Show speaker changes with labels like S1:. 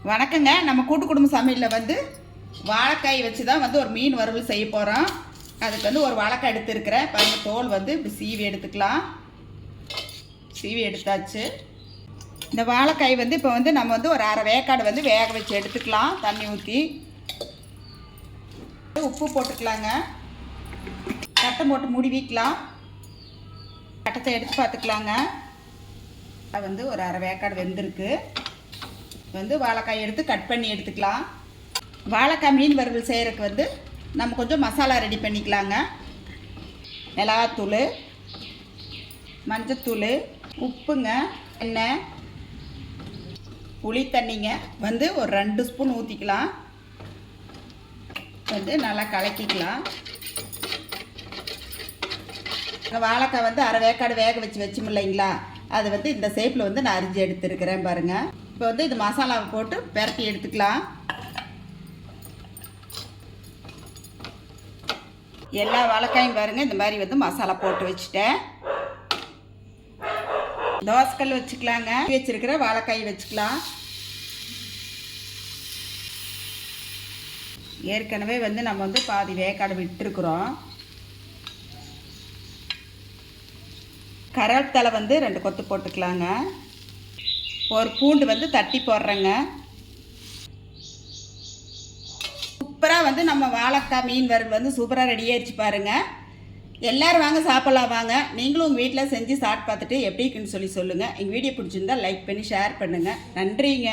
S1: வணக்கங்க. நம்ம கூட்டு குடும்ப சமையலில் வந்து வாழைக்காய் வச்சு தான் வந்து ஒரு மீன் வறுவல் செய்ய போகிறோம். அதுக்கு வந்து ஒரு வாழைக்காய் எடுத்துருக்கிறேன். பாருங்க, தோல் வந்து இப்படி சீவி எடுத்துக்கலாம். சீவி எடுத்தாச்சு. இந்த வாழைக்காய் வந்து இப்போ வந்து நம்ம வந்து ஒரு அரை வேக்காடு வந்து வேக வச்சு எடுத்துக்கலாம். தண்ணி ஊற்றி உப்பு போட்டுக்கலாங்க. கட்டை போட்டு மூடி வைக்கலாம். கட்டத்தை எடுத்து பார்த்துக்கலாங்க. அது வந்து ஒரு அரை வேக்காடு வெந்திருக்கு. வந்து வாழைக்காய் எடுத்து கட் பண்ணி எடுத்துக்கலாம். வாழைக்காய் மீன் வறுவல் செய்கிறதுக்கு வந்து நம்ம கொஞ்சம் மசாலா ரெடி பண்ணிக்கலாங்க. மிளகாத்தூள், மஞ்சத்தூள், உப்புங்க, எண்ணெய், புளி தண்ணிங்க வந்து ஒரு 2 ஸ்பூன் ஊற்றிக்கலாம். வந்து நல்லா கலக்கிக்கலாம். வாழைக்காய் வந்து அரை வேக்காடு வேக வச்சோம் இல்லைங்களா, அது வந்து இந்த ஷேப்பில் வந்து நான் அரிஞ்சு எடுத்துருக்கிறேன் பாருங்கள். இப்போ வந்து இது மசாலாவை போட்டு பெரட்டி எடுத்துக்கலாம். எல்லா வாழைக்காயும் பாருங்கள், இந்த மாதிரி வந்து மசாலா போட்டு வச்சுட்டேன். தோசைக்கல் வச்சுக்கலாங்க. வச்சுருக்கிற வாழைக்காய் வச்சுக்கலாம். ஏற்கனவே வந்து நம்ம வந்து பாதி வேக்காடு விட்டுருக்குறோம். கருவேப்பிலை வந்து 2 கொத்து போட்டுக்கலாங்க. ஒரு பூண்டு வந்து தட்டி போடுறேங்க. சூப்பராக வந்து நம்ம வாழைக்காய் மீன் வறுவல் வந்து சூப்பராக ரெடி ஆயிடுச்சு பாருங்கள். எல்லோரும் வாங்க, சாப்பிட்லாம் வாங்க. நீங்களும் உங்கள் வீட்டில் செஞ்சு சாப்பிட்டு பார்த்துட்டு எப்படி இருக்குன்னு சொல்லுங்கள். எங்கள் வீடியோ பிடிச்சிருந்தா லைக் பண்ணி ஷேர் பண்ணுங்கள். நன்றிங்க.